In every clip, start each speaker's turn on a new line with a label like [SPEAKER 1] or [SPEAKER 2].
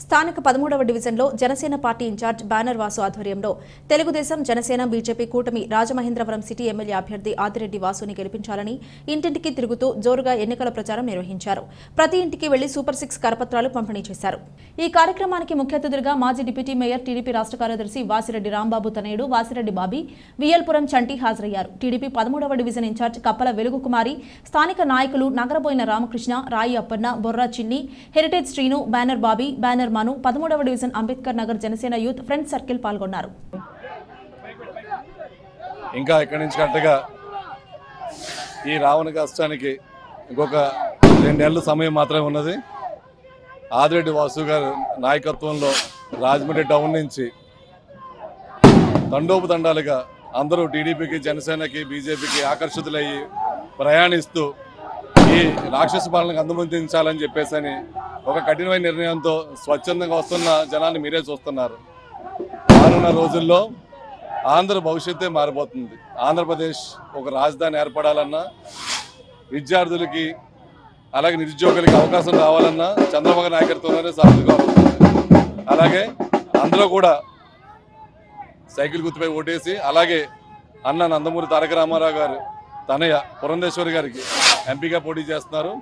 [SPEAKER 1] స్థానిక 13వ డివిజన్లో Janasena party incharge banner Vasu ఆధ్వర్యంలో తెలుగుదేశం జనసేన బీజేపీ కూటమి రాజమహేంద్రవరం సిటీ ఎమ్మెల్యే అభ్యర్థి ఆదిరెడ్డి వాసుని గెలిపించాలని ఇంటింటికి తిరుగుతూ జోరుగా ఎన్నికల ప్రచారం నిర్వహించారు. ప్రతి ఇంటికి వెళ్లి సూపర్ 6 కరపత్రాలు పంపిణీ చేశారు. ఈ కార్యక్రమానికి ముఖ్య అతిథులుగా మాజీ డిప్యూటీ మేయర్ టీడీపీ రాష్ట్ర కార్యదర్శి వాసిరెడ్డి రాంబాబు తనయుడు వాసిరెడ్డి బాబీ, విఎల్పురం చంటి హాజరయ్యారు. టీడీపీ 13వ డివిజన్ ఇన్ఛార్జ్ కప్పల వెలుగు కుమారి, స్థానిక నాయకులు నగరబోయిన రామకృష్ణ, రాయి Appanna, Borra Chinni, heritage Srinu, banner Bobby, banner Manu, 13వ division Ambedkar Nagar Janasena youth friend circle పాల్గొన్నారు.
[SPEAKER 2] ఇంకా ఇక్కడి నుంచి కరెక్ట్గా ఈ రావణ కష్టానికి ఇంకొక 2 నెలల సమయం మాత్రమే ఉన్నది. ఆదిరెడ్డి వాసు గారు నాయకత్వంలో రాజమండ్రి టౌన్ నుంచి తండోపతండాలుగా అందరూ టీడీపీకి, జనసేనకి, బీజేపీకి ఆకర్షితులయ్యి ప్రయాణిస్తూ ఈ రాక్షస పాలనకు అంతమొందించాలని చెప్పేసి ఒక కఠినమైన నిర్ణయంతో స్వచ్ఛందంగా వస్తున్న జనాన్ని మీరే చూస్తున్నారు. రానున్న రోజుల్లో ఆంధ్ర భవిష్యత్తే మారిపోతుంది. ఆంధ్రప్రదేశ్ ఒక రాజధాని ఏర్పడాలన్నా, విద్యార్థులకి అలాగే నిరుద్యోగులకి అవకాశం రావాలన్నా చంద్రబాబు నాయకత్వంలోనే సాధ్యంగా అవుతుంది. అలాగే అందరూ కూడా సైకిల్ గుర్తుపై ఓటేసి, అలాగే అన్న నందమూరి తారక రామారావు గారు తనయ్య పురంధేశ్వరి గారికి ఎంపీగా పోటీ చేస్తున్నారు.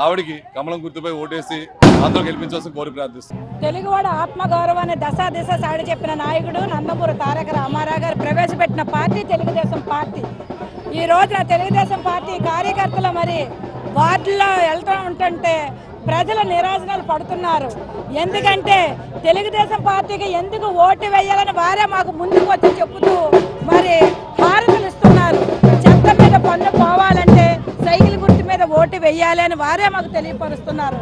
[SPEAKER 2] ఆవిడికి కమలం గుర్తుపై ఓటేసి అందరూ గెలిపించాల్సిన కోరి ప్రార్థిస్తున్నారు.
[SPEAKER 3] తెలుగువాడు ఆత్మగౌరవాన్ని దశ దిశ సాడి చెప్పిన నాయకుడు నందమూరి తారక రామారావు గారు ప్రవేశపెట్టిన పార్టీ తెలుగుదేశం పార్టీ. ఈ రోజున తెలుగుదేశం పార్టీ కార్యకర్తలు మరి వార్డుల్లో వెళ్తూ ఉంటుంటే ప్రజలు నిరాశనాలు పడుతున్నారు. ఎందుకంటే తెలుగుదేశం పార్టీకి ఎందుకు ఓటు వేయాలని వారే మాకు ముందుకు వచ్చి చెబుతూ మరి హారతులు ఇస్తున్నారు. చెత్త మీద పన్ను పోవాలంటే సైకిల్ గుర్తు మీద ఓటు వేయాలి అని వారే మాకు తెలియపరుస్తున్నారు.